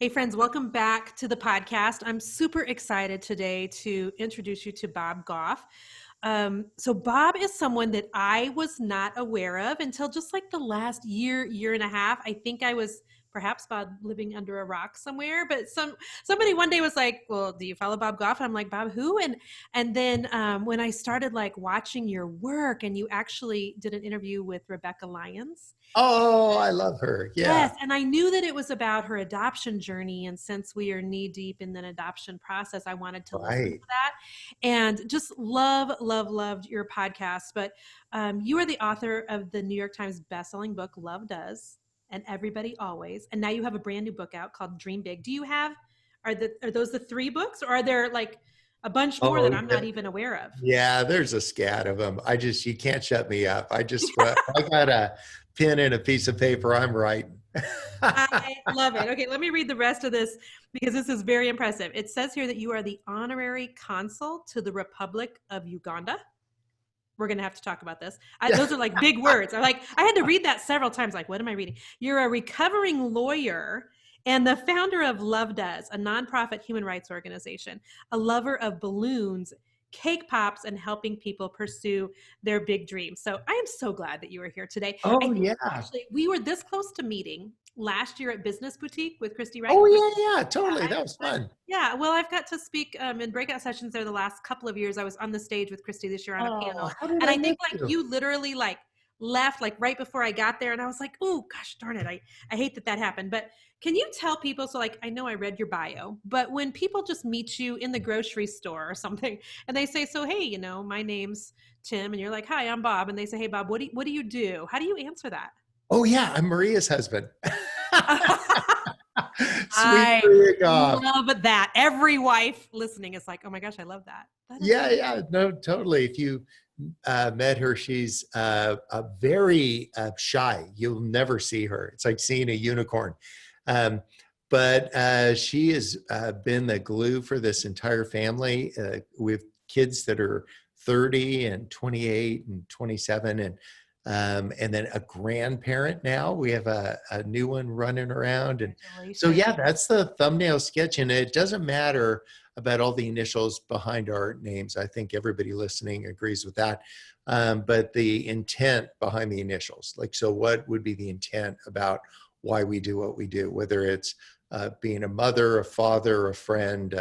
Hey friends, welcome back to the podcast. I'm super excited today to introduce you to Bob Goff. So Bob is someone that I was not aware of until just like the last year and a half. I think I was perhaps Bob living under a rock somewhere, but somebody one day was like, "Well, do you follow Bob Goff?" And I'm like, "Bob, who?" And then when I started like watching your work, and you actually did an interview with Rebecca Lyons. Oh, I love her. Yeah. Yes, and I knew that it was about her adoption journey, and since we are knee deep in the adoption process, I wanted to listen to Right. that, and just loved your podcast. But you are the author of the New York Times bestselling book Love Does and Everybody Always, and now you have a brand new book out called Dream Big. Do you have are those the three books, or are there like a bunch more that Oh, I'm yeah. not even aware of? Yeah, there's a scat of them. You can't shut me up. I got a pen and a piece of paper. I'm writing. I love it. Okay, let me read the rest of this because this is very impressive. It says here that you are the honorary consul to the Republic of Uganda. We're going to have to talk about this. Yeah. Those are like big words. I had to read that several times. Like, what am I reading? You're a recovering lawyer and the founder of Love Does, a nonprofit human rights organization, a lover of balloons, cake pops, and helping people pursue their big dreams. So I am so glad that you are here today. I Oh, think yeah. actually we were this close to meeting last year at Business Boutique with Christy Wright. Oh, yeah, yeah. Yeah, Totally. That was fun. yeah, well, I've got to speak in breakout sessions there the last couple of years. I was on the stage with Christy this year on a Oh, panel, how did and I I think miss like you? you literally like left like right before I got there, and I was like, oh gosh darn it, I hate that happened. But can you tell people? So like I know I read your bio, but when people just meet you in the grocery store or something, and they say, so hey, my name's Tim, and you're like, hi, I'm Bob, and they say, hey Bob, what do you do? How do you answer that? Oh, yeah. I'm Maria's husband. Sweet I Maria Goff. love that. Every wife listening is like, oh my gosh, I love that. That is Yeah, yeah. No, totally. If you met her, she's very shy. You'll never see her. It's like seeing a unicorn. Um, but she has been the glue for this entire family. With kids that are 30 and 28 and 27, and then a grandparent now. We have a new one running around. And so, congratulations. yeah, that's the thumbnail sketch. And it doesn't matter about all the initials behind our names. I think everybody listening agrees with that. But the intent behind the initials, like, so what would be the intent about why we do what we do, whether it's being a mother, a father, a friend.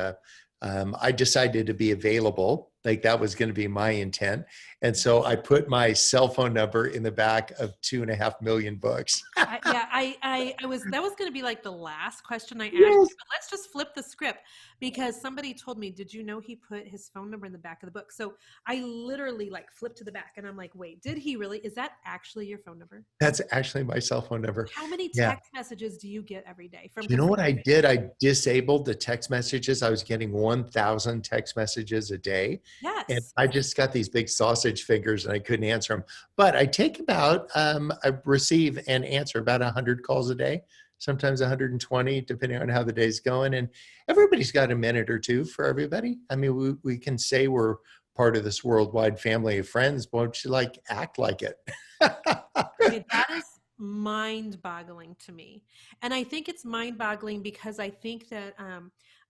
I decided to be available. Like that was going to be my intent. And so I put my cell phone number in the back of 2.5 million books. I was that was going to be like the last question I asked Yes. you, but let's just flip the script because somebody told me, did you know he put his phone number in the back of the book? So I literally like flipped to the back and I'm like, wait, did he really? Is that actually your phone number? That's actually my cell phone number. How many Yeah. text messages do you get every day from You know what I completely? did? I disabled the text messages. I was getting 1,000 text messages a day. And Yes. I just got these big sausage fingers and I couldn't answer them. But I take I receive and answer about 100 calls a day, sometimes 120, depending on how the day's going. And everybody's got a minute or two for everybody. I mean, we can say we're part of this worldwide family of friends, but won't you like act like it? Okay, that is mind-boggling to me. And I think it's mind-boggling because I think that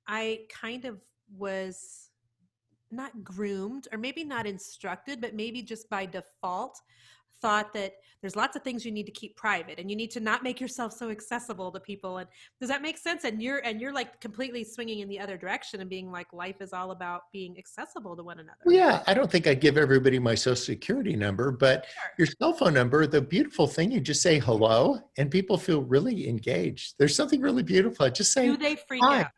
I kind of was not groomed or maybe not instructed, but maybe just by default thought that there's lots of things you need to keep private and you need to not make yourself so accessible to people. And does that make sense? And you're like completely swinging in the other direction and being like, life is all about being accessible to one Well, another. yeah, I don't think I give everybody my social security number, but Sure. your cell phone number, the beautiful thing, you just say hello and people feel really engaged. There's something really beautiful. I just Do say they freak hi. out?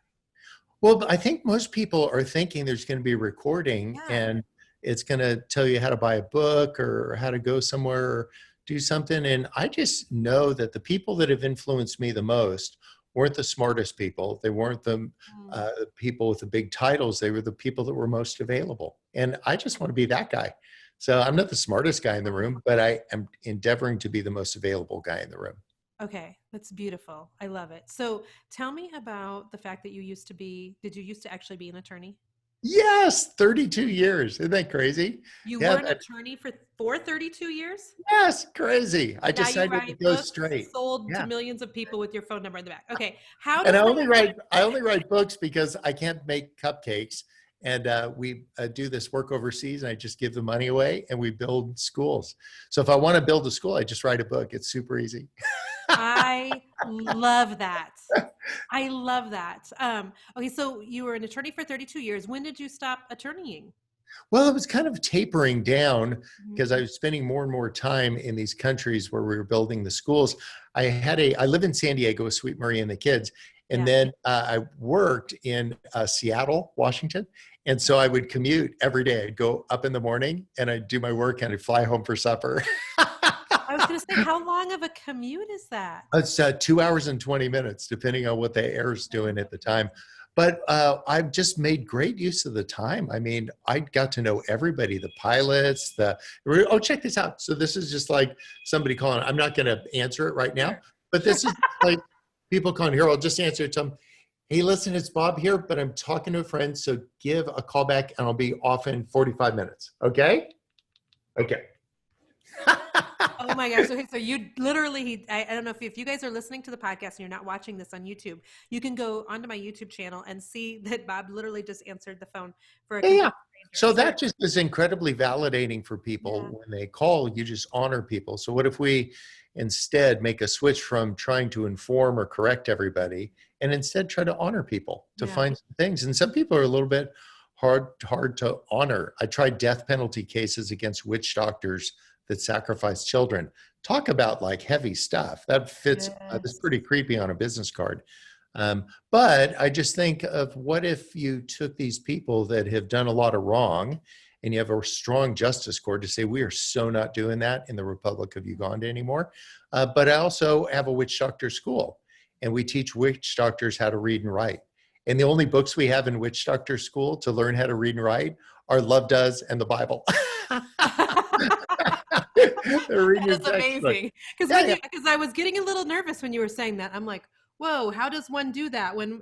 Well, I think most people are thinking there's going to be a recording Yeah. and it's going to tell you how to buy a book or how to go somewhere or do something. And I just know that the people that have influenced me the most weren't the smartest people. They weren't the Mm. people with the big titles. They were the people that were most available. And I just want to be that guy. So I'm not the smartest guy in the room, but I am endeavoring to be the most available guy in the room. Okay, that's beautiful. I love it. So tell me about the fact that did you used to actually be an attorney? Yes, 32 years. Isn't that crazy? You Yeah, were an attorney for 32 years? yes, crazy. I And now you decided to write go books straight. sold to Yeah. millions of people with your phone number in the back. Okay. How And does that I only write books because I can't make cupcakes. And we do this work overseas, and I just give the money away, and we build schools. So if I want to build a school, I just write a book. It's super easy. I love that. I love that. Okay, so you were an attorney for 32 years. When did you stop attorneying? Well, it was kind of tapering down Mhm. because I was spending more and more time in these countries where we were building the schools. I live in San Diego with Sweet Marie and the kids. And Yeah. then I worked in Seattle, Washington. And so I would commute every day. I'd go up in the morning and I'd do my work and I'd fly home for supper. I was going to say, how long of a commute is that? It's 2 hours and 20 minutes, depending on what the air's doing at the time. But I've just made great use of the time. I mean, I got to know everybody, the pilots, oh, check this out. So this is just like somebody calling. I'm not going to answer it right now, Sure. but Sure. this is like people calling here. I'll just answer it to them. Hey, listen, it's Bob here, but I'm talking to a friend. So give a call back and I'll be off in 45 minutes. Okay? Okay. Oh my gosh. Okay. So you literally, I don't know if you guys are listening to the podcast and you're not watching this on YouTube, you can go onto my YouTube channel and see that Bob literally just answered the phone for a Yeah, yeah. complete stranger. So So that just is incredibly validating for yeah, people when they call. You just honor people. So what if we instead make a switch from trying to inform or correct everybody, and instead try to honor people to yeah, find some things? And some people are a little bit hard to honor. I tried death penalty cases against witch doctors that sacrifice children. Talk about like heavy stuff. That fits. That's yes, pretty creepy on a business card. But I just think of what if you took these people that have done a lot of wrong and you have a strong justice court to say, we are so not doing that in the Republic of Uganda anymore. But I also have a witch doctor school and we teach witch doctors how to read and write. And the only books we have in witch doctor school to learn how to read and write are Love Does and the Bible. They're reading that your is textbook. amazing. Because Yeah, yeah. because I was getting a little nervous when you were saying that. I'm like, whoa, how does one do that when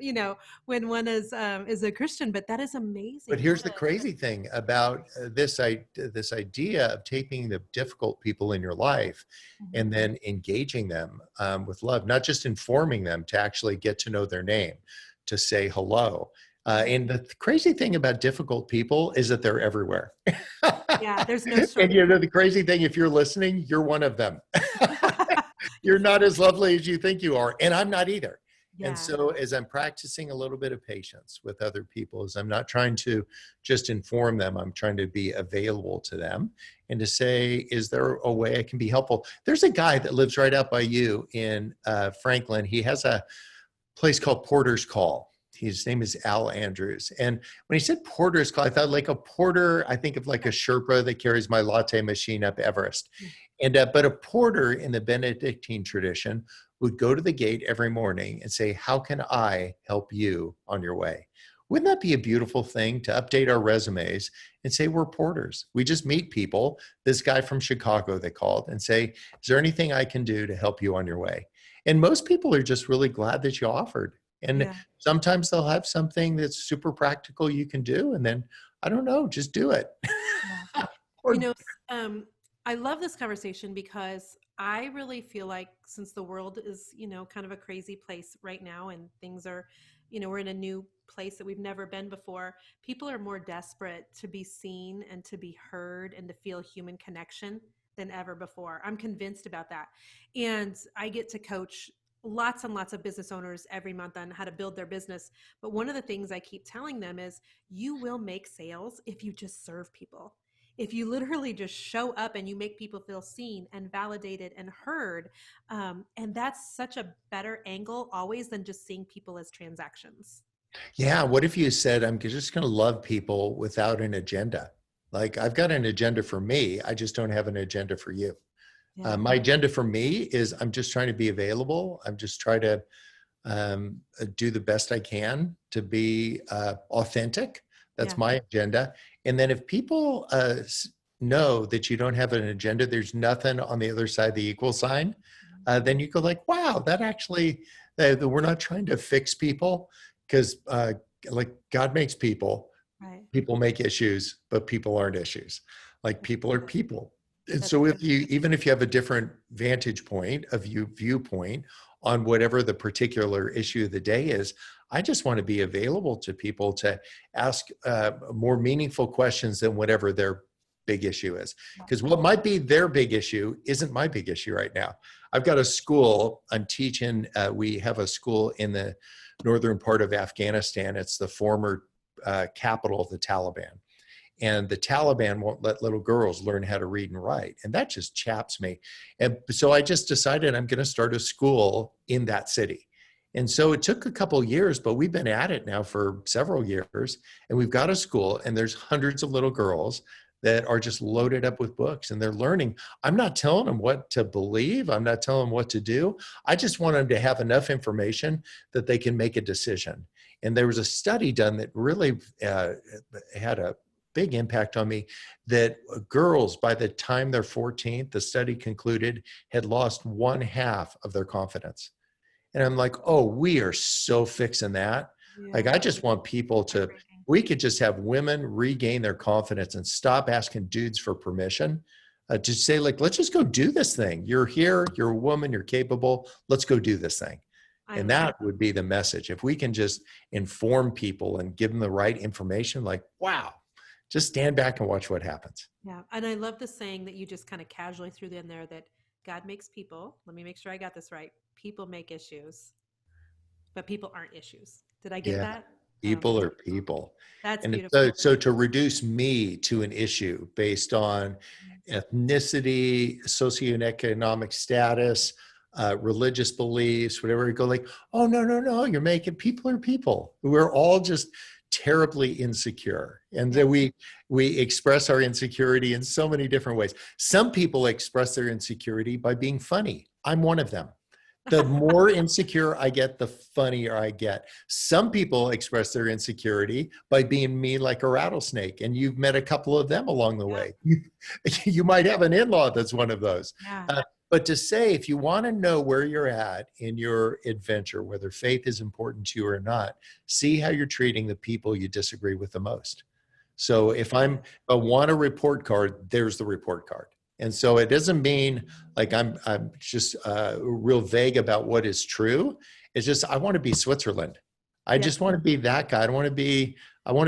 when one is a Christian? But that is But amazing. here's What the a crazy thing about this idea of taking the difficult people in your life and Mhm. then engaging them with love, not just informing them to actually get to know their name, to say hello. Yeah, And the crazy thing about difficult people is that they're everywhere. yeah. There's no And shortage. you know, the crazy thing, if you're listening, you're one of them. You're not as lovely as you think you are. And I'm not either. And Yeah, so, as I'm practicing a little bit of patience with other people, as I'm not trying to just inform them, I'm trying to be available to them and to say, is there a way I can be helpful? There's a guy that lives right out by you in Franklin. He has a place called Porter's Call. His name is Al Andrews. And when he said Porter's Call, I thought like a porter, I think of like a Sherpa that carries my latte machine up Everest. And but a porter in the Benedictine tradition would go to the gate every morning and say, how can I help you on your way? Wouldn't that be a beautiful thing to update our resumes and say we're porters? We just meet people. This guy from Chicago, they called and say, is there anything I can do to help you on your way? And most people are just really glad that you offered. And yeah, sometimes they'll have something that's super practical you can do. And then, I don't know, just do it. yeah. You Or know, I love this conversation because I really feel like since the world is, kind of a crazy place right now and things are, we're in a new place that we've never been before, people are more desperate to be seen and to be heard and to feel human connection than ever before. I'm convinced about that. And I get to coach lots and lots of business owners every month on how to build their business. But one of the things I keep telling them is you will make sales if you just serve people, if you literally just show up and you make people feel seen and validated and heard. And that's such a better angle always than just seeing people as transactions. yeah, what if you said, I'm just going to love people without an agenda? Like, I've got an agenda for me. I just don't have an agenda for you. Yeah. My agenda for me is I'm just trying to be available. I'm just trying to do the best I can to be authentic. That's Yeah. my agenda. And then if people know that you don't have an agenda, there's nothing on the other side of the equal sign, then you go like, wow, that actually, we're not trying to fix people because like God makes people, Right. People make issues, but people aren't issues. Like people are people. And That's so good. if you, even if you have a different vantage point, a viewpoint on whatever the particular issue of the day is, I just want to be available to people to ask more meaningful questions than whatever their big issue is. Because what might be their big issue isn't my big issue right now. I've got a school I'm teaching. We have a school in the northern part of Afghanistan. It's the former capital of the Taliban. And the Taliban won't let little girls learn how to read and write. And that just chaps me. And so I just decided I'm going to start a school in that city. And so it took a couple years, but we've been at it now for several years. And we've got a school, and there's hundreds of little girls that are just loaded up with books, and they're learning. I'm not telling them what to believe. I'm not telling them what to do. I just want them to have enough information that they can make a decision. And there was a study done that really had a big impact on me, that girls, by the time they're 14, the study concluded, had lost 1/2 of their confidence. And I'm like, oh, we are so fixing that. Yeah. Like, I just want people to, we could just have women regain their confidence and stop asking dudes for permission to say, like, let's just go do this thing. You're here, you're a woman, you're capable. Let's go do this thing. And that would be the message. If we can just inform people and give them the right information, like, wow, just stand back and watch what happens. Yeah. And I love the saying that you just kind of casually threw in there, that God makes people. Let me make sure I got this right. People make issues, but people aren't issues. Did I get that? People are people. That's and beautiful. So to reduce me to an issue based on ethnicity, socioeconomic status, religious beliefs, whatever, you go like, oh, no, you're making, people are people. We're all just terribly insecure. And that we express our insecurity in so many different ways. Some people express their insecurity by being funny. I'm one of them. The more insecure I get, the funnier I get. Some people express their insecurity by being mean like a rattlesnake. And you've met a couple of them along the way. You might have an in-law that's one of those. But to say, if you want to know where you're at in your adventure, whether faith is important to you or not, see how you're treating the people you disagree with the most. So if I want a report card, there's the report card. And so it doesn't mean like I'm just real vague about what is true. It's just, I want to be Switzerland. I just want to be that guy. I want to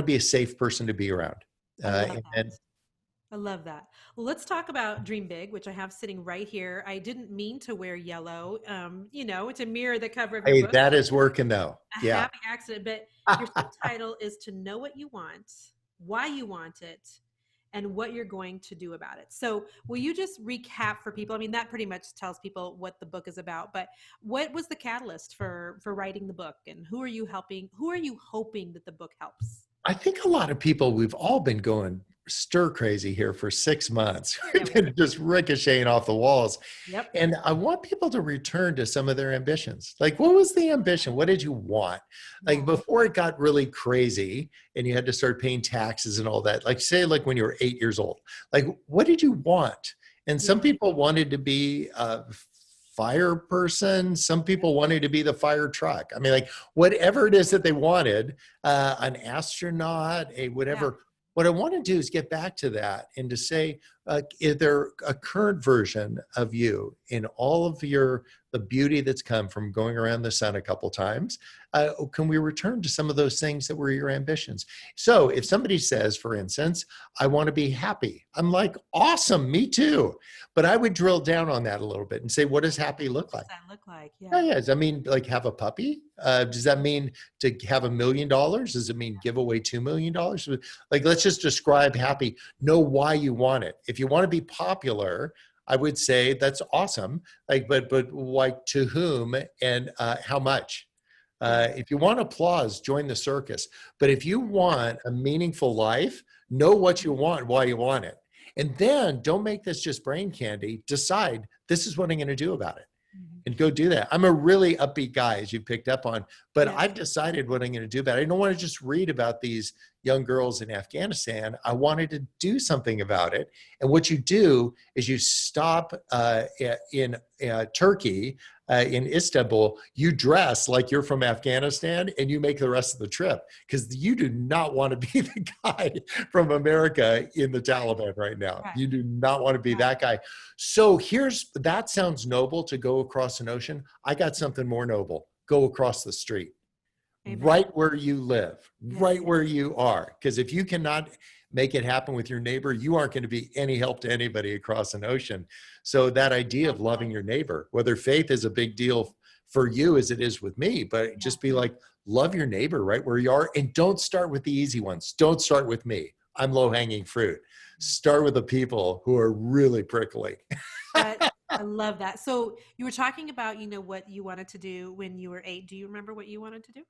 be a safe person to be around. I love that. Well, let's talk about Dream Big, which I have sitting right here. I didn't mean to wear yellow. It's a mirror, the cover of your book. That is working though. A happy accident. But your subtitle is To Know What You Want, Why You Want It, and What You're Going to Do About It. So will you just recap for people? I mean, that pretty much tells people what the book is about, but what was the catalyst for writing the book, and who are you helping? Who are you hoping that the book helps? I think a lot of people, we've all been going stir crazy here for 6 months. We've been just ricocheting off the walls. And I want people to return to some of their ambitions. Like, what was the ambition? What did you want? Like, before it got really crazy and you had to start paying taxes and all that, like, say, like when you were 8 years old, like, what did you want? And some people wanted to be fire person. Some people wanted to be the fire truck. I mean, like, whatever it is that they wanted, an astronaut, a whatever. What I want to do is get back to that and to say, is there a current version of you in all of the beauty that's come from going around the sun a couple times? Can we return to some of those things that were your ambitions? So if somebody says, for instance, I want to be happy, I'm like, awesome, me too. But I would drill down on that a little bit and say, what does happy look like? What does that look like? Does that mean like have a puppy? Does that mean to have $1 million? Does it mean give away $2 million? Like, let's just describe happy. Know why you want it. If you want to be popular, I would say that's awesome. Like, but like, to whom and how much? If you want applause, join the circus. But if you want a meaningful life, know what you want, why you want it. And then don't make this just brain candy. Decide, this is what I'm going to do about it. and go do that. I'm a really upbeat guy, as you picked up on, but Yeah. I've decided what I'm going to do about it. I don't want to just read about these young girls in Afghanistan. I wanted to do something about it. And what you do is you stop in Turkey, in Istanbul, you dress like you're from Afghanistan and you make the rest of the trip, because you do not want to be the guy from America in the Taliban right now. Right. You do not want to be that guy. So that sounds noble, to go across an ocean. I got something more noble. Go across the street. Amen. Right where you live, Yes. right where you are. Because if you cannot make it happen with your neighbor, you aren't going to be any help to anybody across an ocean. So that idea of loving your neighbor, whether faith is a big deal for you as it is with me, but just be like, love your neighbor right where you are, and don't start with the easy ones. Don't start with me. I'm low-hanging fruit. Start with the people who are really prickly. I love that. So you were talking about, what you wanted to do when you were 8. Do you remember what you wanted to do?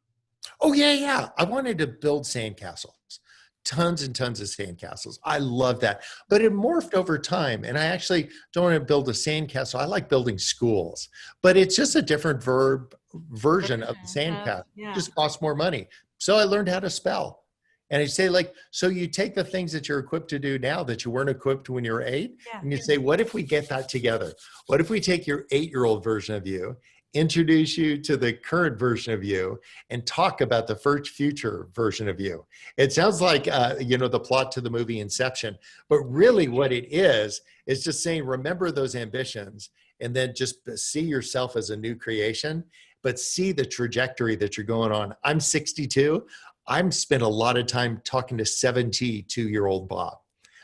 Oh, yeah. I wanted to build sandcastles, tons and tons of sandcastles. I love that. But it morphed over time. And I actually don't want to build a sandcastle. I like building schools, but it's just a different version of the sandcastle. Yeah. Just costs more money. So I learned how to spell. And I say, so you take the things that you're equipped to do now that you weren't equipped when you were 8, and you say, what if we get that together? What if we take your 8-year-old version of you, introduce you to the current version of you, and talk about the future version of you? It sounds like, the plot to the movie Inception, but really what it is just saying, remember those ambitions, and then just see yourself as a new creation, but see the trajectory that you're going on. I'm 62. I'm spent a lot of time talking to 72-year-old Bob.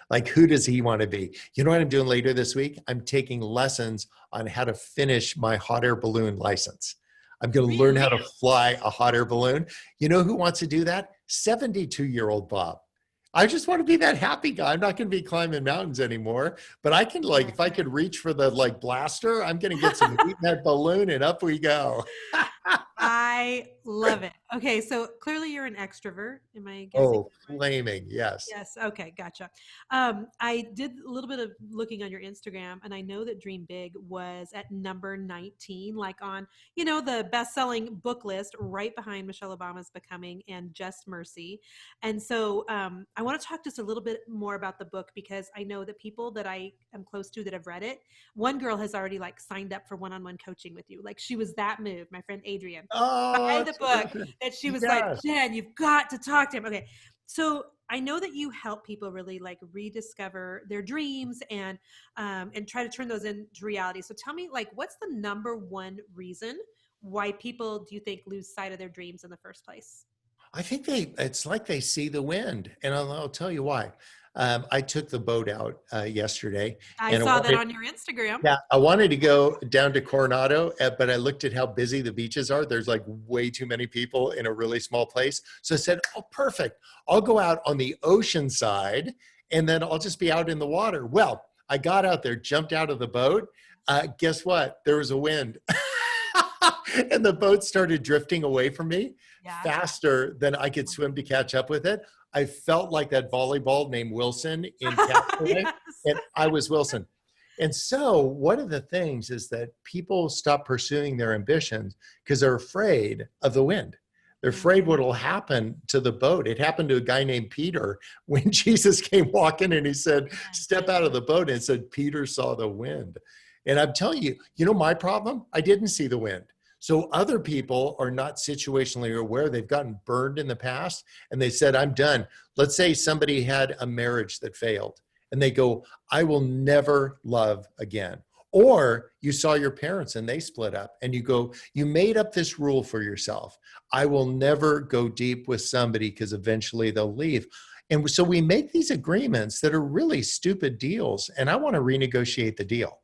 Like, who does he want to be? You know what I'm doing later this week? I'm taking lessons on how to finish my hot air balloon license. I'm going to learn how to fly a hot air balloon. You know who wants to do that? 72-year-old Bob. I just want to be that happy guy. I'm not going to be climbing mountains anymore, but I can, if I could reach for the blaster, I'm going to get some heat in that balloon, and up we go. I love it. Okay, so clearly you're an extrovert. Am I guessing? Oh, flaming, yes. Yes. Okay, gotcha. I did a little bit of looking on your Instagram, and I know that Dream Big was at number 19, like on, the best-selling book list, right behind Michelle Obama's Becoming and Just Mercy. And so I want to talk just a little bit more about the book, because I know that people that I am close to that have read it, one girl has already signed up for one-on-one coaching with you. She was that moved, my friend Adrienne. By the book, that she was like, Jen, you've got to talk to him. Okay. So I know that you help people really rediscover their dreams and try to turn those into reality. So tell me, what's the number one reason why people, do you think, lose sight of their dreams in the first place? I think it's like they see the wind, and I'll tell you why. I took the boat out yesterday. I saw that on your Instagram. Yeah, I wanted to go down to Coronado, but I looked at how busy the beaches are. There's way too many people in a really small place. So I said, oh, perfect. I'll go out on the ocean side, and then I'll just be out in the water. Well, I got out there, jumped out of the boat. Guess what? There was a wind. And the boat started drifting away from me faster than I could swim to catch up with it. I felt like that volleyball named Wilson in California, and I was Wilson. And so one of the things is that people stop pursuing their ambitions because they're afraid of the wind. They're afraid what will happen to the boat. It happened to a guy named Peter when Jesus came walking and he said, step out of the boat, and said, Peter saw the wind. And I'm telling you, my problem? I didn't see the wind. So other people are not situationally aware. They've gotten burned in the past and they said, I'm done. Let's say somebody had a marriage that failed and they go, I will never love again. Or you saw your parents and they split up and you go, you made up this rule for yourself. I will never go deep with somebody because eventually they'll leave. And so we make these agreements that are really stupid deals. And I want to renegotiate the deal.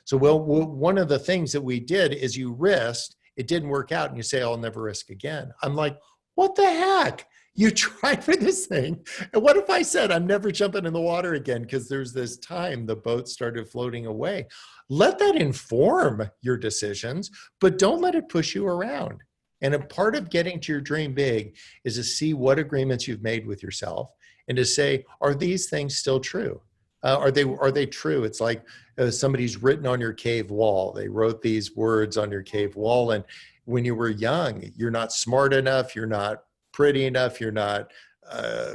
So one of the things that we did is you risked. It didn't work out and you say, I'll never risk again. I'm like, what the heck? You tried for this thing. And what if I said, I'm never jumping in the water again because there's this time the boat started floating away? Let that inform your decisions, but don't let it push you around. And a part of getting to your dream big is to see what agreements you've made with yourself and to say, are these things still true? Are they true? It's like somebody's written on your cave wall. They wrote these words on your cave wall, and when you were young, you're not smart enough, you're not pretty enough, you're not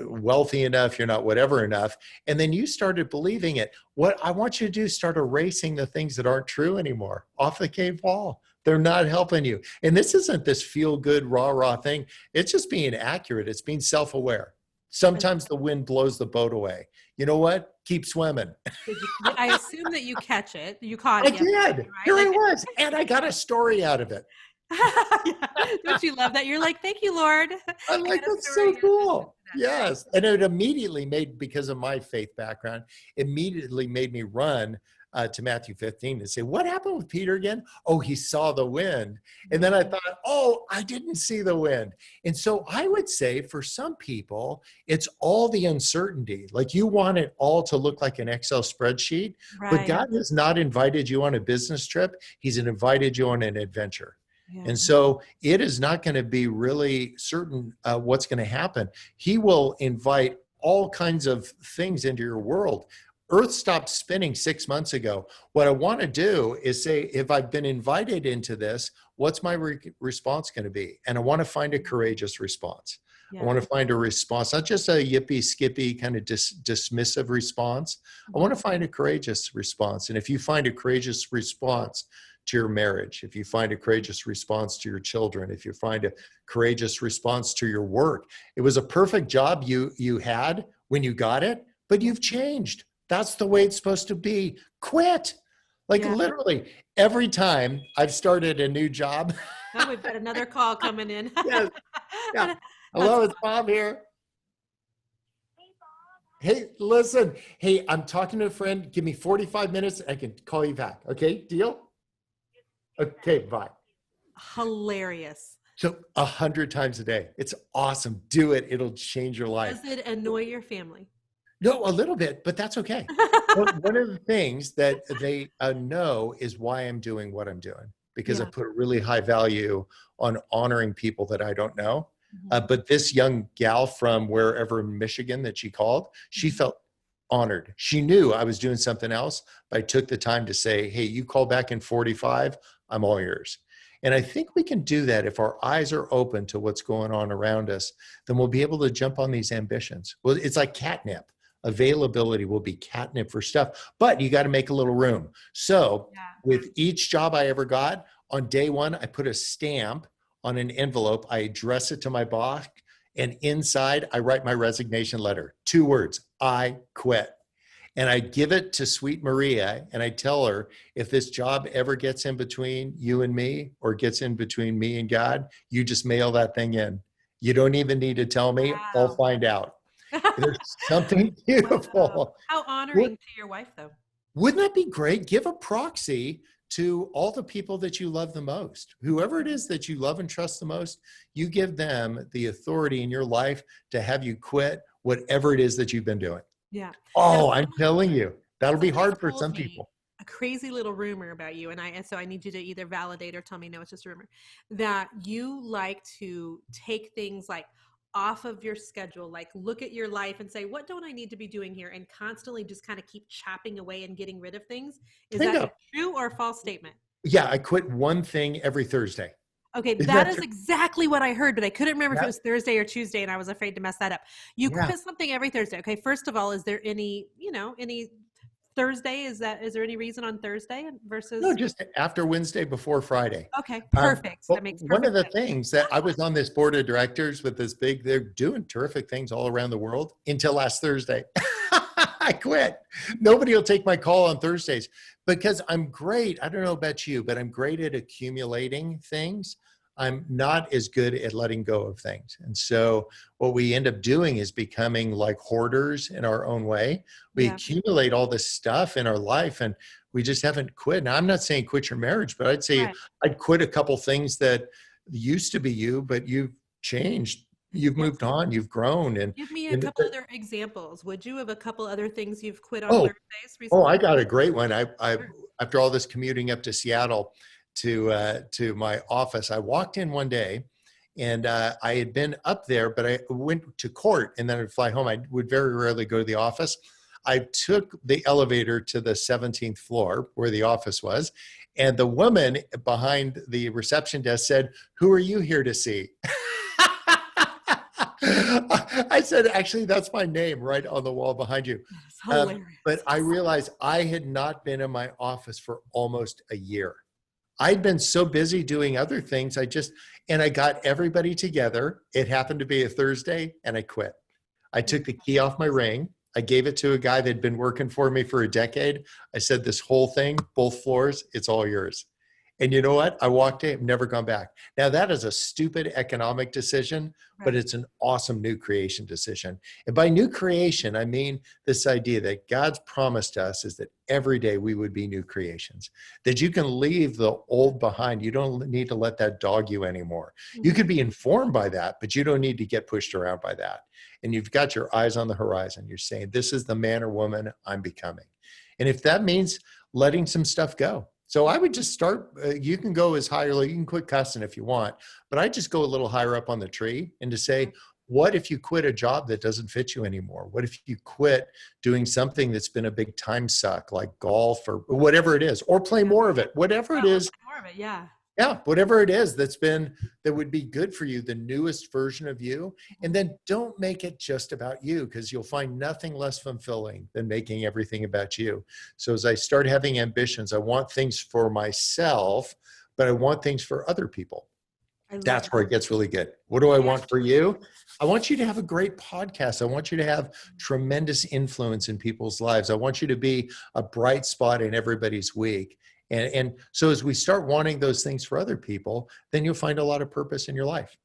wealthy enough, you're not whatever enough, and then you started believing it. What I want you to do is start erasing the things that aren't true anymore off the cave wall. They're not helping you. And this isn't this feel good, rah thing. It's just being accurate. It's being self-aware. Sometimes the wind blows the boat away. You know what? Keep swimming. I assume that you catch it. You caught I it yesterday, did. right? Here Like, I was. And I got a story out of it. yeah. Don't you love that? You're like, thank you, Lord. I'm like, got a that's story so out of cool. that. Yes. And it immediately made, because of my faith background, immediately made me run to Matthew 15 and say, what happened with Peter again? Oh, he saw the wind. And then I thought, oh, I didn't see the wind. And so I would say for some people, it's all the uncertainty. Like you want it all to look like an Excel spreadsheet, but Right. God has not invited you on a business trip. He's invited you on an adventure. Yeah. And so it is not going to be really certain what's going to happen. He will invite all kinds of things into your world. Earth stopped spinning 6 months ago. What I want to do is say, if I've been invited into this, what's my response going to be? And I want to find a courageous response. Yeah. I want to find a response, not just a yippee skippy kind of dismissive response. I want to find a courageous response. And if you find a courageous response to your marriage, if you find a courageous response to your children, if you find a courageous response to your work, it was a perfect job you had when you got it, but you've changed. That's the way it's supposed to be. Quit. Like literally every time I've started a new job. Oh, we've got another call coming in. Yes. Yeah. Hello, it's Bob here. Hey, listen. Hey, I'm talking to a friend. Give me 45 minutes. I can call you back. Okay, deal? Okay, bye. Hilarious. So 100 times a day. It's awesome. Do it. It'll change your life. Does it annoy your family? No, a little bit, but that's okay. One of the things that they know is why I'm doing what I'm doing, because I put a really high value on honoring people that I don't know. But this young gal from wherever in Michigan that she called, she felt honored. She knew I was doing something else, but I took the time to say, hey, you call back in 45, I'm all yours. And I think we can do that if our eyes are open to what's going on around us, then we'll be able to jump on these ambitions. Well, it's like catnip. Availability will be catnip for stuff, but you got to make a little room. So with each job I ever got, on day one, I put a stamp on an envelope. I address it to my boss, and inside I write my resignation letter. 2 words, I quit. And I give it to Sweet Maria, and I tell her, if this job ever gets in between you and me, or gets in between me and God, you just mail that thing in. You don't even need to tell me. I'll find out. There's something beautiful. Wow. How honoring to your wife, though. Wouldn't that be great? Give a proxy to all the people that you love the most. Whoever it is that you love and trust the most, you give them the authority in your life to have you quit whatever it is that you've been doing. Yeah. Oh, I'm telling you, that'll be hard for some people. A crazy little rumor about you, and so I need you to either validate or tell me no, it's just a rumor, that you like to take things like off of your schedule, like look at your life and say, what don't I need to be doing here? And constantly just kind of keep chopping away and getting rid of things. Is that a true or false statement? Yeah, I quit one thing every Thursday. Okay, that is exactly what I heard, but I couldn't remember if it was Thursday or Tuesday, and I was afraid to mess that up. You quit something every Thursday. Okay, first of all, is there any Thursday? Is there any reason on Thursday versus? No, just after Wednesday, before Friday. Okay, perfect. That makes perfect one of the sense. things that I was on this board of directors with this big, they're doing terrific things all around the world until last Thursday. I quit. Nobody will take my call on Thursdays because I'm great. I don't know about you, but I'm great at accumulating things. I'm not as good at letting go of things. And so what we end up doing is becoming like hoarders in our own way. We accumulate all this stuff in our life and we just haven't quit. Now, I'm not saying quit your marriage, but I'd say I'd quit a couple things that used to be you, but you've changed. You've moved on, you've grown. And give me a couple other examples. Would you have a couple other things you've quit on Thursdays recently? Oh, I got a great one. I after all this commuting up to Seattle to my office, I walked in one day and I had been up there, but I went to court and then I'd fly home. I would very rarely go to the office. I took the elevator to the 17th floor where the office was. And the woman behind the reception desk said, "Who are you here to see?" I said, "Actually, that's my name right on the wall behind you." That's hilarious. But I realized I had not been in my office for almost a year. I'd been so busy doing other things. And I got everybody together. It happened to be a Thursday, and I quit. I took the key off my ring. I gave it to a guy that had been working for me for a decade. I said, "This whole thing, both floors, it's all yours." And you know what? I walked in, never gone back. Now, that is a stupid economic decision, but it's an awesome new creation decision. And by new creation, I mean this idea that God's promised us is that every day we would be new creations, that you can leave the old behind. You don't need to let that dog you anymore. You could be informed by that, but you don't need to get pushed around by that. And you've got your eyes on the horizon. You're saying, "This is the man or woman I'm becoming." And if that means letting some stuff go. So I would just start, you can go as high or low, you can quit cussing if you want, but I just go a little higher up on the tree and to say, what if you quit a job that doesn't fit you anymore? What if you quit doing something that's been a big time suck, like golf or whatever it is, or play more of it, whatever it is. More of it, yeah. Yeah, whatever it is that would be good for you, the newest version of you. And then don't make it just about you, because you'll find nothing less fulfilling than making everything about you. So as I start having ambitions, I want things for myself, but I want things for other people. That's where it gets really good. What do I want for you? I want you to have a great podcast. I want you to have tremendous influence in people's lives. I want you to be a bright spot in everybody's week. And so as we start wanting those things for other people, then you'll find a lot of purpose in your life.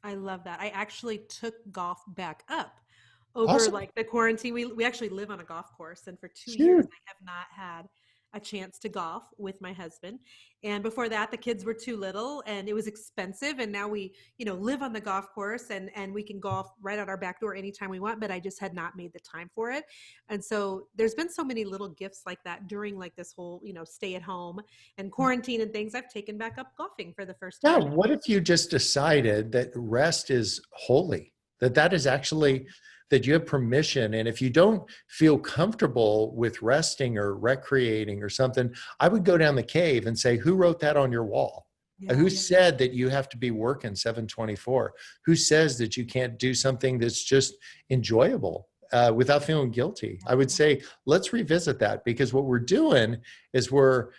I love that. I actually took golf back up over like the quarantine. We actually live on a golf course, and for 2 years I have not had a chance to golf with my husband. And before that, the kids were too little and it was expensive. And now we, live on the golf course and we can golf right out our back door anytime we want, but I just had not made the time for it. And so there's been so many little gifts like that during like this whole, stay at home and quarantine and things. I've taken back up golfing for the first time. Yeah. What if you just decided that rest is holy, that is actually that you have permission. And if you don't feel comfortable with resting or recreating or something, I would go down the cave and say, who wrote that on your wall? Who said that you have to be working 724? Who says that you can't do something that's just enjoyable without feeling guilty? I would say, let's revisit that, because what we're doing is we're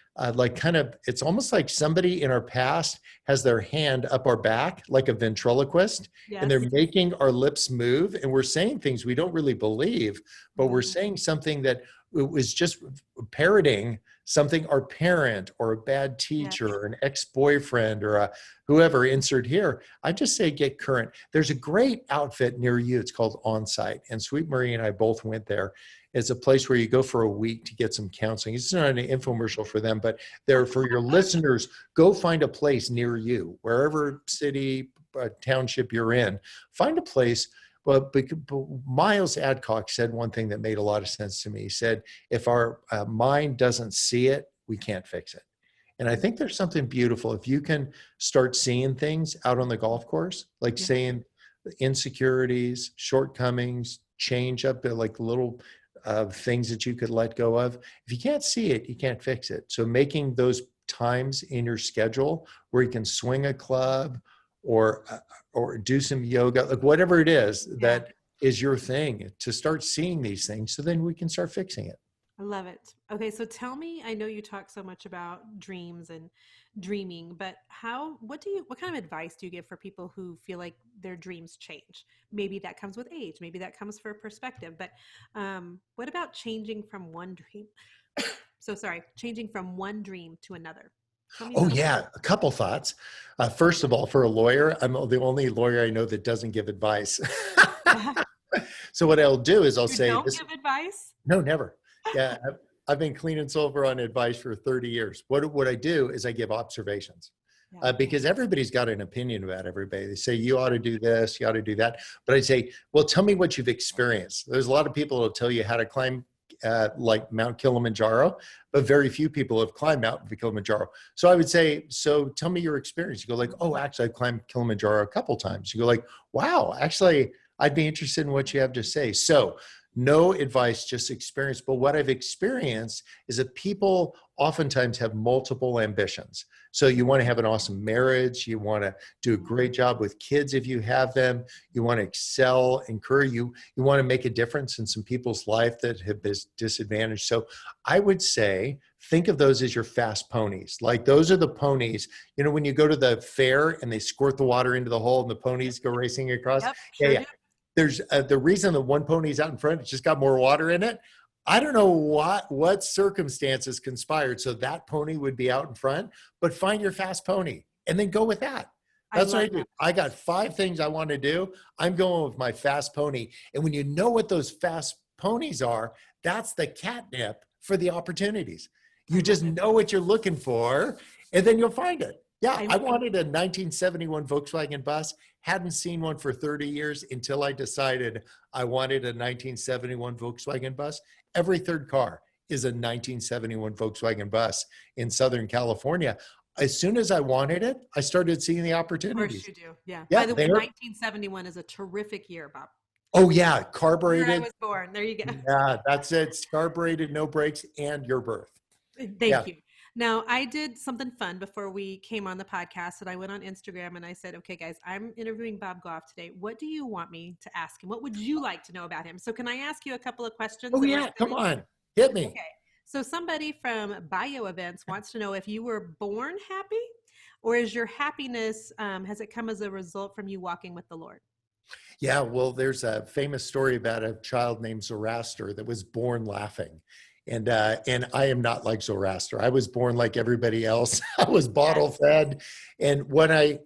it's almost like somebody in our past has their hand up our back like a ventriloquist, and they're making our lips move, and we're saying things we don't really believe, but we're saying something that was just parroting something our parent or a bad teacher or an ex-boyfriend or a whoever, insert here. I just say get current. There's a great outfit near you. It's called Onsite, and Sweet Marie and I both went there. It's a place where you go for a week to get some counseling. It's not an infomercial for them, but they're for your listeners. Go find a place near you, wherever city, township you're in. Find a place. But Miles Adcock said one thing that made a lot of sense to me. He said, if our mind doesn't see it, we can't fix it. And I think there's something beautiful. If you can start seeing things out on the golf course, like saying insecurities, shortcomings, change up like little things that you could let go of. If you can't see it, you can't fix it. So making those times in your schedule where you can swing a club or do some yoga, like whatever it is that is your thing, to start seeing these things, so then we can start fixing it. I love it. Okay, so tell me, I know you talk so much about dreams and dreaming, but what kind of advice do you give for people who feel like their dreams change? Maybe that comes with age, maybe that comes for perspective, but what about changing from one dream? Changing from one dream to another? Oh yeah, a couple thoughts. First of all, for a lawyer, I'm the only lawyer I know that doesn't give advice. So what I'll do is I'll say, "Don't give advice." No, never. Yeah, I've been clean and sober on advice for 30 years. What I do is I give observations, because everybody's got an opinion about everybody. They say you ought to do this, you ought to do that. But I say, well, tell me what you've experienced. There's a lot of people who'll tell you how to climb like Mount Kilimanjaro, but very few people have climbed Mount Kilimanjaro. So I would say, so tell me your experience. You go like, oh, actually I climbed Kilimanjaro a couple times. You go like, wow, actually I'd be interested in what you have to say. So no advice, just experience. But what I've experienced is that people oftentimes have multiple ambitions. So you want to have an awesome marriage. You want to do a great job with kids if you have them. You want to excel, encourage you. You want to make a difference in some people's life that have been disadvantaged. So I would say, think of those as your fast ponies. Like those are the ponies, you know, when you go to the fair and they squirt the water into the hole and the ponies go racing across. Yep, Yeah, sure yeah. do. There's the reason that one pony's out in front, it's just got more water in it. I don't know what circumstances conspired so that pony would be out in front, but find your fast pony and then go with that. That's what I do. I got 5 things I want to do. I'm going with my fast pony. And when you know what those fast ponies are, that's the catnip for the opportunities. You just know what you're looking for, and then you'll find it. Yeah, I wanted a 1971 Volkswagen bus. Hadn't seen one for 30 years until I decided I wanted a 1971 Volkswagen bus. Every third car is a 1971 Volkswagen bus in Southern California. As soon as I wanted it, I started seeing the opportunities. Of course you do. Yeah. Yeah, By the way, 1971 is a terrific year, Bob. oh yeah, Year I carbureted. was born. There you go. Yeah, that's it. Carbureted, no brakes, and your birth. Thank you. Now, I did something fun before we came on the podcast, and I went on Instagram and I said, okay, guys, I'm interviewing Bob Goff today. What do you want me to ask him? What would you like to know about him? So can I ask you a couple of questions? Oh yeah, come on. Hit me. Okay. So somebody from Bio Events wants to know if you were born happy, or is your happiness, has it come as a result from you walking with the Lord? Yeah, well, there's a famous story about a child named Zoroaster that was born laughing. And I am not like Zoroaster. I was born like everybody else. I was bottle fed. And what I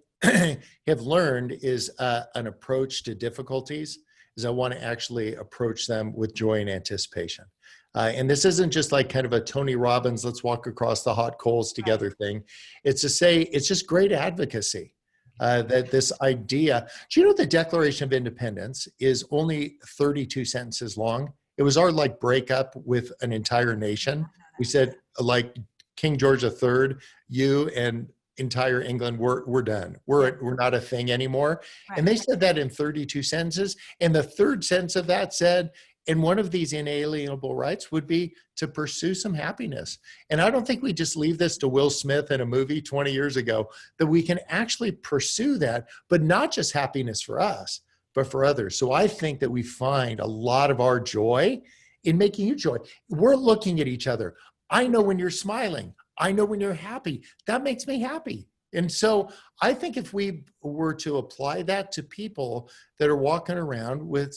have learned is an approach to difficulties is I want to actually approach them with joy and anticipation. And this isn't just like kind of a Tony Robbins, let's walk across the hot coals together thing. It's to say, it's just great advocacy. That this idea, do you know the Declaration of Independence is only 32 sentences long? It was our like breakup with an entire nation. We said like King George III, you and entire England, we're done. We're not a thing anymore. Right. And they said that in 32 sentences. And the third sentence of that said, and one of these inalienable rights would be to pursue some happiness. And I don't think we just leave this to Will Smith in a movie 20 years ago, that we can actually pursue that, but not just happiness for us, but for others. So I think that we find a lot of our joy in making you joy. We're looking at each other. I know when you're smiling. I know when you're happy. That makes me happy. And so I think if we were to apply that to people that are walking around with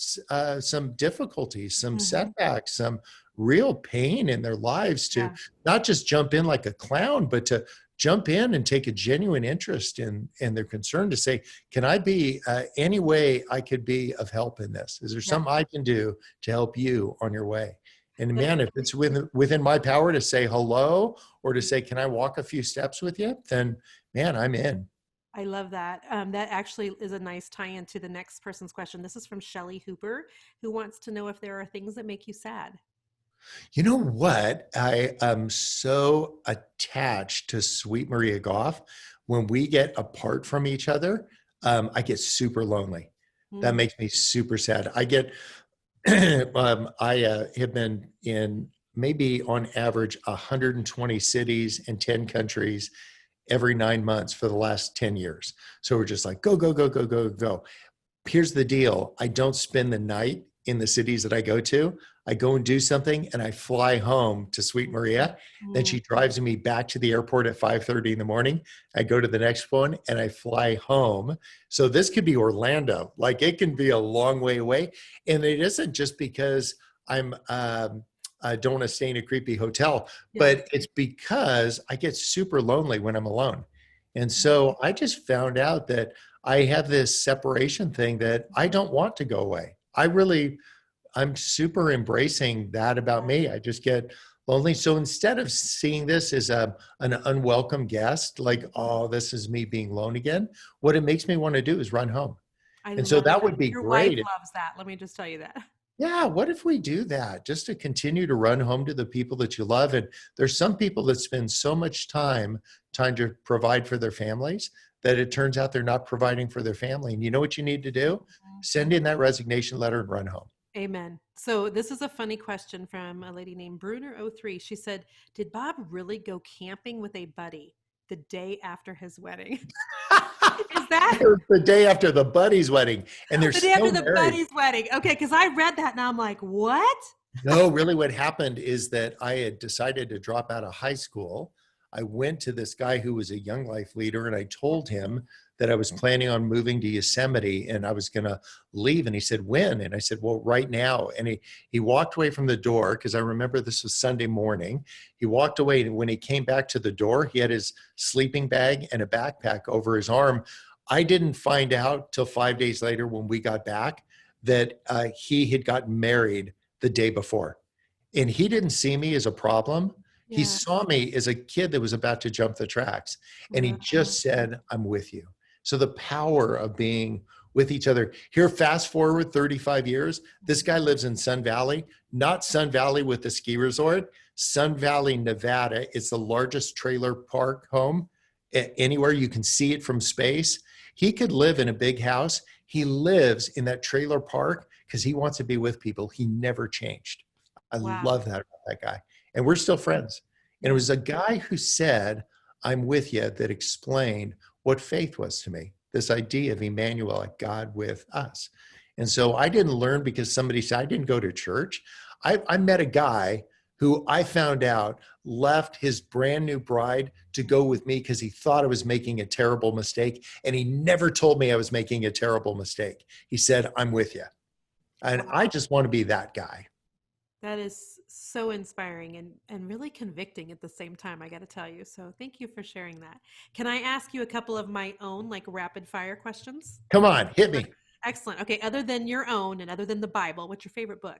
some difficulties, some setbacks, some real pain in their lives, to not just jump in like a clown, but to jump in and take a genuine interest in their concern, to say, can I be any way I could be of help in this? Is there something I can do to help you on your way? And man, if it's within my power to say hello or to say, can I walk a few steps with you? Then man, I'm in. I love that. That actually is a nice tie-in to the next person's question. This is from Shelley Hooper, who wants to know if there are things that make you sad. You know what? I am so attached to Sweet Maria Goff. When we get apart from each other, I get super lonely. That makes me super sad. I get, I have been in maybe on average 120 cities and 10 countries every 9 months for the last 10 years. So we're just like, go, go, go, go, go, go. Here's the deal. I don't spend the night in the cities that I go to. I go and do something and I fly home to Sweet Maria. Then she drives me back to the airport at 5:30 in the morning. I go to the next one and I fly home. So this could be Orlando. Like it can be a long way away. And it isn't just because I don't want to stay in a creepy hotel, but it's because I get super lonely when I'm alone. And so I just found out that I have this separation thing that I don't want to go away. I'm super embracing that about me. I just get lonely. So instead of seeing this as an unwelcome guest, like, oh, this is me being alone again, what it makes me want to do is run home. And so that would be great. Your wife loves that. Let me just tell you that. Yeah, what if we do that just to continue to run home to the people that you love? And there's some people that spend so much time trying to provide for their families that it turns out they're not providing for their family. And you know what you need to do? Send in that resignation letter and run home. Amen. So this is a funny question from a lady named Bruner03. She said, "Did Bob really go camping with a buddy the day after his wedding?" Is that It was the day after the buddy's wedding, and they're the day after still the married. buddy's wedding? Okay, because I read that and I'm like, what? No, really what happened is that I had decided to drop out of high school. I went to this guy who was a young life leader and I told him that I was planning on moving to Yosemite and I was going to leave. And he said, when? And I said, well, right now. And he walked away from the door because I remember this was Sunday morning. He walked away, and when he came back to the door, he had his sleeping bag and a backpack over his arm. I didn't find out till 5 days later when we got back that he had gotten married the day before. And he didn't see me as a problem. He Yeah. saw me as a kid that was about to jump the tracks. And he Wow. just said, I'm with you. So the power of being with each other. Here, fast forward 35 years, this guy lives in Sun Valley, not Sun Valley with the ski resort, Sun Valley, Nevada. It's the largest trailer park home anywhere. You can see it from space. He could live in a big house. He lives in that trailer park because he wants to be with people. He never changed. I Wow. love that about that guy. And we're still friends. And it Yeah. was a guy who said, I'm with you, that explained what faith was to me, this idea of Emmanuel, like God with us. And so I didn't learn because somebody said, I didn't go to church. I met a guy who I found out left his brand new bride to go with me because he thought I was making a terrible mistake. And he never told me I was making a terrible mistake. He said, I'm with you. And I Wow. just want to be that guy. That is so inspiring and really convicting at the same time, I got to tell you. So thank you for sharing that. Can I ask you a couple of my own like rapid fire questions? Come on, hit me. Excellent. Okay, other than your own and other than the Bible, what's your favorite book?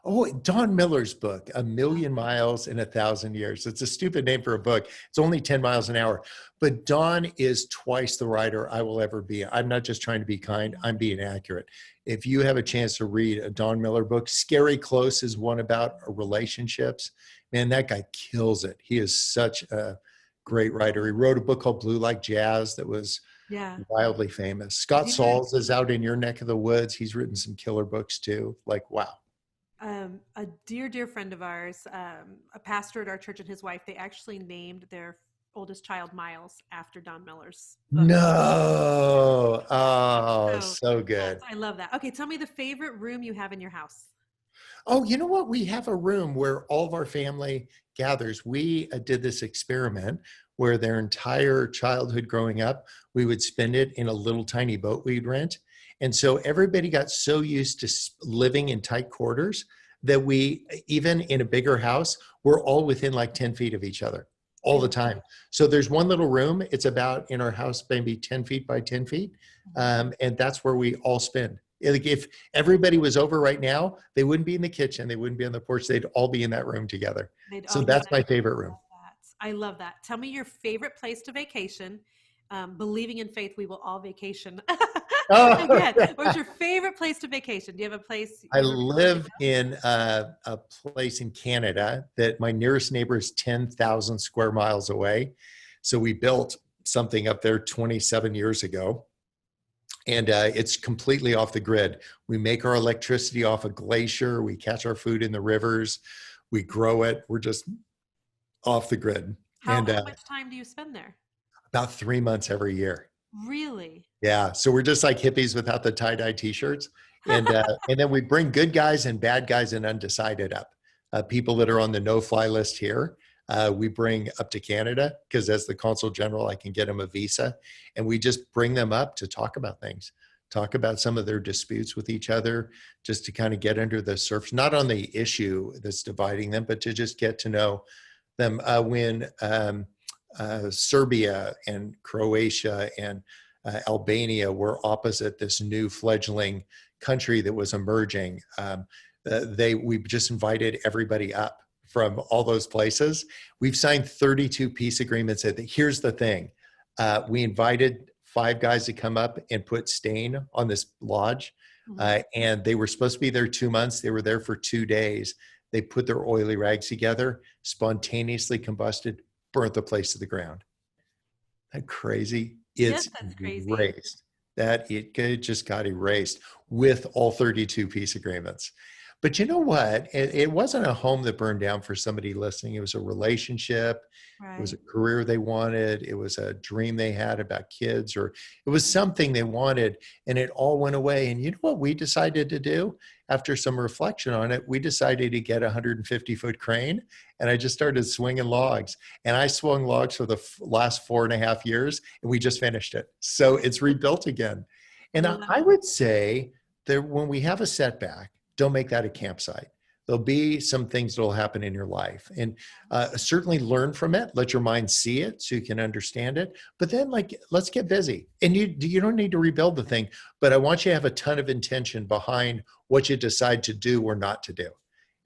Oh, Don Miller's book, A Million Miles in a Thousand Years. It's a stupid name for a book. It's only 10 miles an hour. But Don is twice the writer I will ever be. I'm not just trying to be kind, I'm being accurate. If you have a chance to read a Don Miller book, Scary Close is one about relationships. Man, that guy kills it. He is such a great writer. He wrote a book called Blue Like Jazz that was Yeah. wildly famous. Scott Dear, Sauls is out in your neck of the woods. He's written some killer books too. Like, wow. a dear friend of ours, a pastor at our church and his wife, they actually named their oldest child Miles after Don Miller's book. No. Oh, So so yes, good. I love that. Okay, tell me the favorite room you have in your house. Oh, you know what? We have a room where all of our family gathers. We did this experiment where their entire childhood growing up, we would spend it in a little tiny boat we'd rent. And so everybody got so used to living in tight quarters that we, even in a bigger house, we're all within like 10 feet of each other I all the love time. So there's one little room. It's about in our house, maybe 10 feet by 10 feet. Mhm. And that's where we all spend. Like if everybody was over right now, they wouldn't be in the kitchen. They wouldn't be on the porch. They'd all be in that room together. They'd So all be in that's that. my favorite I room. love that. I love that. Tell me your favorite place to vacation. Believing in faith, we will all vacation Oh, again. What's your favorite place to vacation? Do you have a place I you really live in a place in Canada that my nearest neighbor is 10,000 square miles away. So we built something up there 27 years ago. And it's completely off the grid. We make our electricity off a glacier. We catch our food in the rivers. We grow it. We're just off the grid. And how much time do you spend there? about 3 months every year. Really? Yeah. So we're just like hippies without the tie-dye t-shirts. And then we bring good guys and bad guys and undecided up. People that are on the no-fly list here, we bring up to Canada because as the consul general, I can get them a visa. And we just bring them up to talk about things, talk about some of their disputes with each other, just to kind of get under the surface, not on the issue that's dividing them, but to just get to know them. When Serbia and Croatia and Albania were opposite this new fledgling country that was emerging. We just invited everybody up from all those places. We've signed 32 peace agreements. Here's the thing. We invited 5 guys to come up and put stain on this lodge. Mhm. And they were supposed to be there 2 months. They were there for 2 days. They put their oily rags together, spontaneously combusted, burnt the place to the ground. Isn't that crazy? Yes, It's that's crazy. raised. that just got erased with all 32 peace agreements. But you know what? It wasn't a home that burned down for somebody listening. It was a relationship. It was a Right. career they wanted. It was a dream they had about kids, or it was something they wanted, and it all went away. And you know what we decided to do after some reflection on it? We decided to get a 150-foot crane, and I just started swinging logs. And I swung logs for the last 4.5 years, and we just finished it. So it's rebuilt again. I And love I it. would say that when we have a setback, don't make that a campsite. There'll be some things that'll happen in your life, and certainly learn from it. Let your mind see it so you can understand it. But then, like, let's get busy. And you don't need to rebuild the thing, but I want you to have a ton of intention behind what you decide to do or not to do.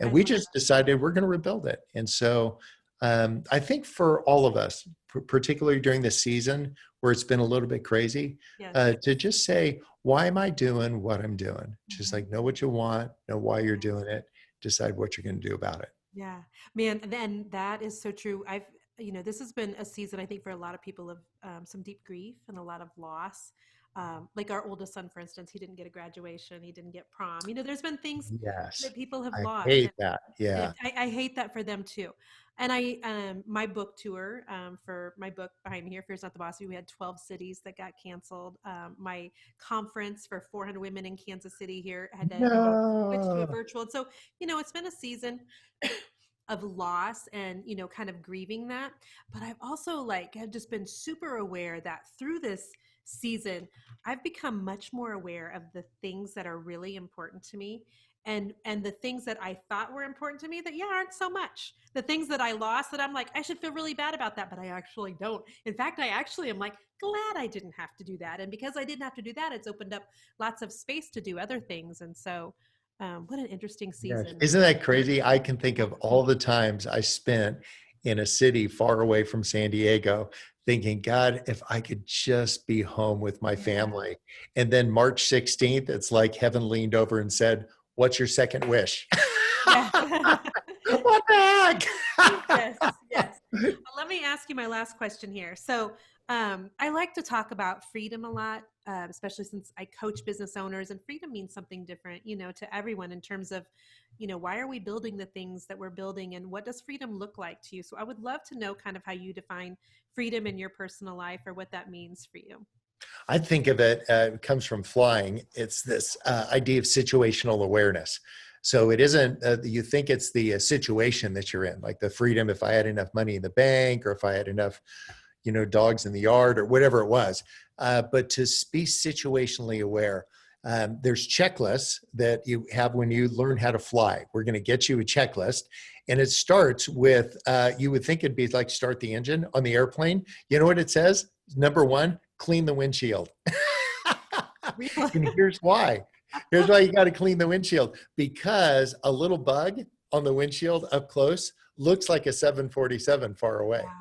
And I we love just decided we're going to rebuild it. And so I think for all of us, particularly during this season where it's been a little bit crazy, Yes. to just say, why am I doing what I'm doing? Just Mhm. like know what you want, know why you're doing it, decide what you're going to do about it. Yeah, man, and that is so true. This has been a season, I think, for a lot of people of some deep grief and a lot of loss. Like our oldest son, for instance, he didn't get a graduation, he didn't get prom. There's been things Yes. that people have I lost, hate that. Yeah. and I hate that for them too. And my book tour for my book behind me here, Fear's Not the Boss, we had 12 cities that got canceled. My conference for 400 women in Kansas City here had to switch to a No. virtual. And so, it's been a season of loss and, kind of grieving that. But I've also have just been super aware that through this season, I've become much more aware of the things that are really important to me, and the things that I thought were important to me that aren't so much. The things that I lost that I'm like, I should feel really bad about that, but I actually don't. In fact, I actually am like glad I didn't have to do that. And because I didn't have to do that, it's opened up lots of space to do other things. And so what an interesting Yes. season. Isn't that crazy? I can think of all the times I spent in a city far away from San Diego thinking, God, if I could just be home with my Yeah. family. And then March 16th, it's like heaven leaned over and said, what's your second wish? Yeah. What the heck? Yes, yes. Well, let me ask you my last question here. So, I like to talk about freedom a lot, especially since I coach business owners, and freedom means something different, to everyone in terms of, why are we building the things that we're building, and what does freedom look like to you? So, I would love to know kind of how you define freedom in your personal life or what that means for you. I think of it, it comes from flying. It's this idea of situational awareness. So it isn't, you think it's the situation that you're in, like the freedom, if I had enough money in the bank, or if I had enough, dogs in the yard, or whatever it was. But to be situationally aware, there's checklists that you have when you learn how to fly. We're going to get you a checklist. And it starts with, you would think it'd be like start the engine on the airplane. You know what it says? Number one, clean the windshield. Really? And here's why. Here's why you got to clean the windshield, because a little bug on the windshield up close looks like a 747 far away. Wow.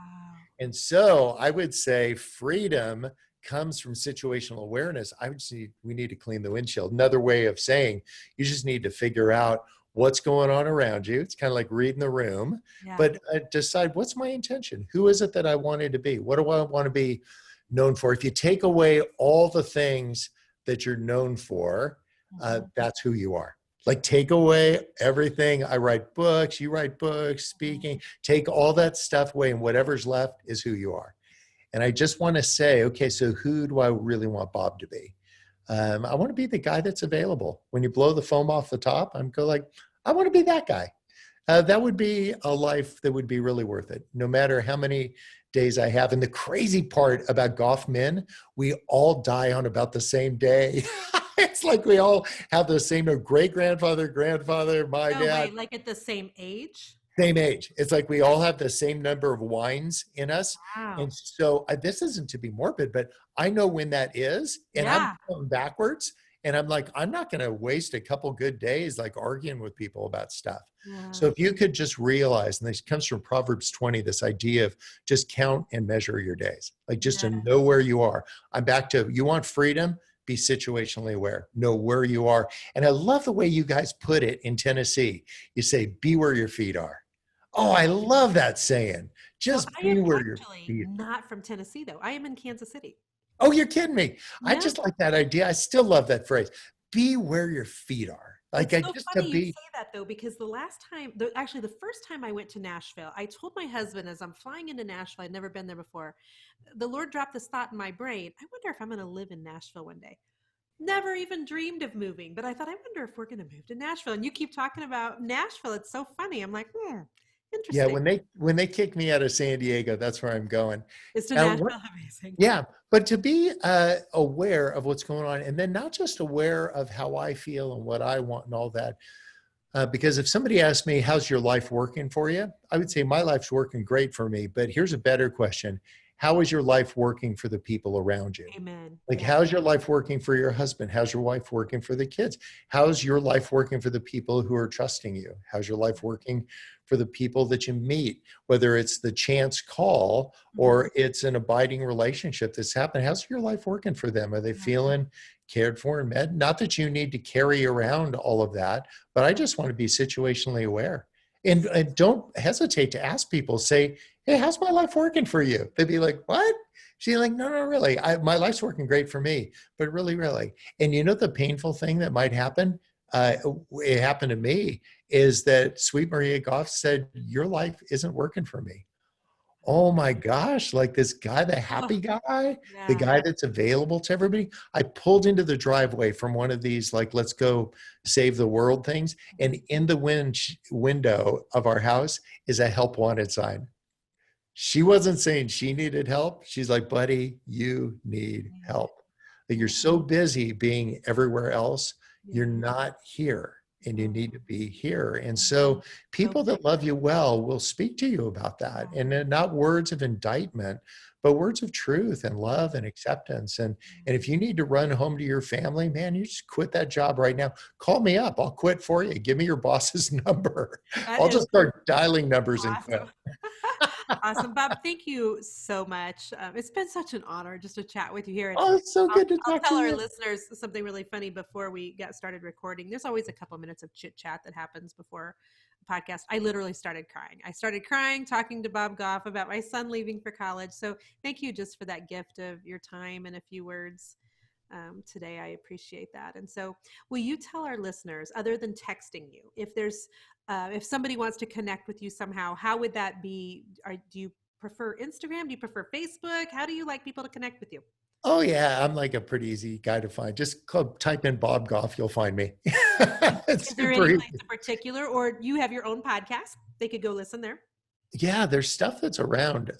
And so I would say freedom comes from situational awareness. I would say we need to clean the windshield. Another way of saying you just need to figure out what's going on around you. It's kind of like reading the room, Yeah. but decide what's my intention? Who is it that I wanted to be? What do I want to be known for? If you take away all the things that you're known for, Mhm. that's who you are. Like take away everything. I write books, you write books, Mhm. speaking, take all that stuff away, and whatever's left is who you are. And I just want to say, okay, so who do I really want Bob to be? I want to be the guy that's available. When you blow the foam off the top, I'm go like, I want to be that guy. That would be a life that would be really worth it, no matter how many days I have. And the crazy part about Goff men, we all die on about the same day. It's like we all have the same great grandfather, grandfather, my No dad, way, like at the same age? same age. It's like we all have the same number of wines in us. And Wow. so this isn't to be morbid, but I know when that is, and I'm Yeah. going backwards. And I'm like, I'm not going to waste a couple good days like arguing with people about stuff. Yeah. So if you could just realize, and this comes from Proverbs 20, this idea of just count and measure your days, like just to Yeah. know where you are. I'm back to, you want freedom? Be situationally aware, know where you are. And I love the way you guys put it in Tennessee. You say, be where your feet are. Oh, I love that saying. So Just I be am where your actually feet. not from Tennessee, though. I am in Kansas City. Oh, you're kidding me. I Yeah. just like that idea. I still love that phrase. Be where your feet are. Like It's I so just to funny you be, say that though, because actually the first time I went to Nashville, I told my husband as I'm flying into Nashville, I'd never been there before. The Lord dropped this thought in my brain. I wonder if I'm going to live in Nashville one day. Never even dreamed of moving, but I thought, I wonder if we're going to move to Nashville. And you keep talking about Nashville. It's so funny. I'm like, yeah, interesting. when they kick me out of San Diego, that's where I'm going. Is to What, Nashville amazing? yeah, but to be aware of what's going on, and then not just aware of how I feel and what I want and all that. Because if somebody asked me, how's your life working for you? I would say my life's working great for me. But here's a better question. How is your life working for the people around you? Amen. Like, Yeah. how's your life working for your husband? How's your wife working for the kids? How's your life working for the people who are trusting you? How's your life working for the people that you meet? Whether it's the chance call Mhm. or it's an abiding relationship that's happened, how's your life working for them? Are they Yeah. feeling cared for and met? Not that you need to carry around all of that, but I just want to be situationally aware. And don't hesitate to ask people, say, hey, how's my life working for you? They'd be like, what? She's like, no, no, really. My life's working great for me, but really, really. And you know, the painful thing that might happen, uh, it happened to me, is that Sweet Maria Goff said, your life isn't working for me. Oh my gosh, like this guy, the Oh, happy guy, the yeah. guy that's available to everybody. I pulled into the driveway from one of these, like, let's go save the world things. And in the window of our house is a help wanted sign. She wasn't saying she needed help. She's like, buddy, you need Yeah. help. That you're Yeah. so busy being everywhere else, you're Yeah. not here and you Oh, need to be here. And yeah. so So people good. that love you well will speak to you about that. And they're not words of indictment, but words of truth and Yeah. love and acceptance. And if you need to run home to your family, man, you just quit that job right now. Call me up. I'll quit for you. Give me your boss's number. That I'll is just start dialing numbers and quit. awesome. Awesome. Bob, thank you so much. It's been such an honor just to chat with you here. And Oh, it's so I'll, good to I'll talk to tell our you. listeners something really funny before we get started recording. There's always a couple minutes of chit chat that happens before a podcast. I literally started crying. I started crying talking to Bob Goff about my son leaving for college. So thank you just for that gift of your time and a few words today. I appreciate that. And so, will you tell our listeners, other than texting you, if somebody wants to connect with you somehow, how would that be? Do you prefer Instagram? Do you prefer Facebook? How do you like people to connect with you? Oh yeah, I'm like a pretty easy guy to find. Just type in Bob Goff, you'll find me. It's Is there super any place easy. in particular, or you have your own podcast? They could go listen there. Yeah, there's stuff that's around.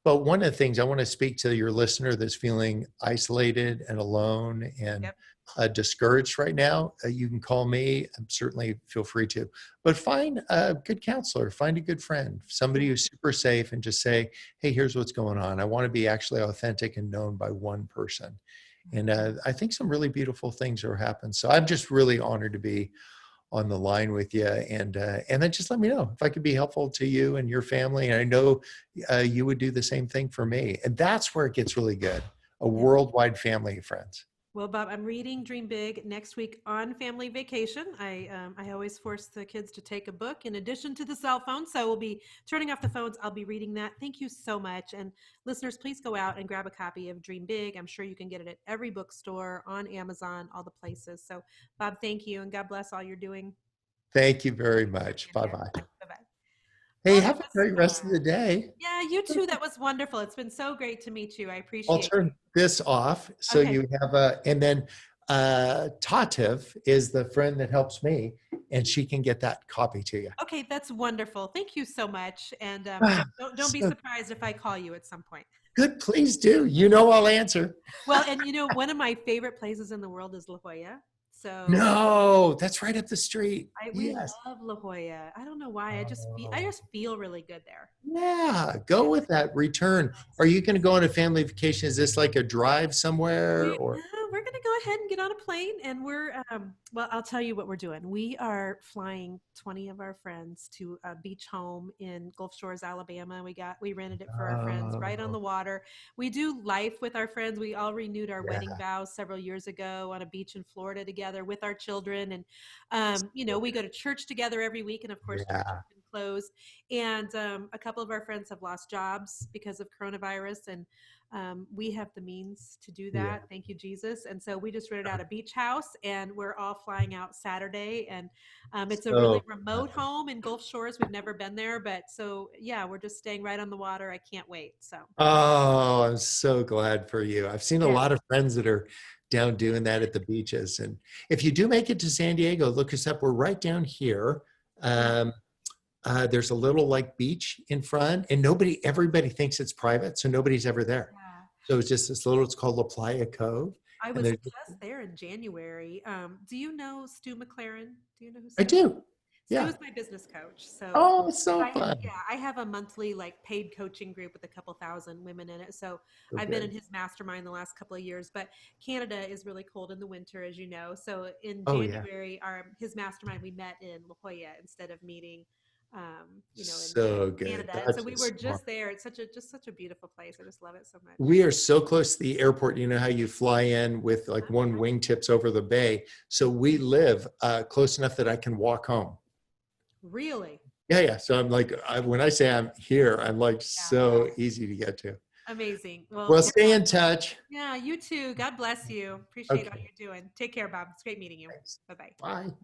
But one of the things I want to speak to your listener that's feeling isolated and alone and Yep. discouraged right now, you can call me. Certainly feel free to. But find a good counselor, find a good friend, somebody who's super safe, and just say, hey, here's what's going on. I want to be actually authentic and known by one person. And I think some really beautiful things are happening. So I'm just really honored to be on the line with you, and then just let me know if I could be helpful to you and your family. And I know you would do the same thing for me. And that's where it gets really good. A Yeah. worldwide family of friends. Well, Bob, I'm reading Dream Big next week on family vacation. I always force the kids to take a book in addition to the cell phone, so we'll be turning off the phones. I'll be reading that. Thank you so much, and listeners, please go out and grab a copy of Dream Big. I'm sure you can get it at every bookstore, on Amazon, all the places. So, Bob, thank you, and God bless all you're doing. Thank you very much. Bye bye. Bye bye. Hey, Oh, that have a was great fun. rest of the day. Yeah, you too. That was wonderful. It's been so great to meet you. I I'll appreciate you. turn this off so Okay. you have a, and then Tativ is the friend that helps me, and she can get that copy to you. Okay, that's wonderful. Thank you so much. And Ah, don't be so surprised if I call you at some point. good. Please do. You know I'll answer. Well, and one of my favorite places in the world is La Jolla. So No, that's right up the street. we Yes. love La Jolla. I don't know why. I Oh, just feel really good there. yeah. Go with that return. Are you going to go on a family vacation? Is this like a drive somewhere or? We're going to go ahead and get on a plane, and well, I'll tell you what we're doing. We are flying 20 of our friends to a beach home in Gulf Shores, Alabama. We rented it for our friends right on Oh, the water. We do life with our friends. We all renewed our wedding yeah. vows several years ago on a beach in Florida together with our children. And, we go to church together every week. And of course, church Yeah. closed. And a couple of our friends have lost jobs because of coronavirus. And we have the means to do Yeah. that. Thank you, Jesus. And so we just rented out a beach house and we're all flying out Saturday. And it's a really So remote home in Gulf Shores. We've never been there, but so yeah, we're just staying right on the water. I can't wait. So oh, I'm so glad for you. I've seen a yeah. lot of friends that are down doing that at the beaches. And if you do make it to San Diego, look us up. We're right down here. Yeah. Um, there's a little like beach in front, and everybody thinks it's private, so nobody's ever there. Yeah. So it's just this little, it's called La Playa Cove. I And was just there in January. Do you know Stu McLaren? Do you know who I Stu is? do. Stu Yeah. is my business coach. So Oh, it's so fun. yeah, I have a monthly like paid coaching group with a couple thousand women in it. So So I've been in good. his mastermind the last couple of years, but Canada is really cold in the winter, as you know. So in Oh, yeah. January, his mastermind, we met in La Jolla instead of meeting, in So good. Canada. And so That's we were just smart. just there. It's just such a beautiful place. I just love it so much. We are so close to the airport. You know how you fly in with like Okay. one wingtips over the bay. So we live close enough that I can walk home. Really? Yeah, yeah. So I'm like, when I say I'm here, I'm like Yeah. so easy to get to. Amazing. Well, Well, stay in touch. yeah, you too. God bless you. Appreciate all Okay. you're doing. Take care, Bob. It's great meeting you. Thanks. Bye bye. Bye.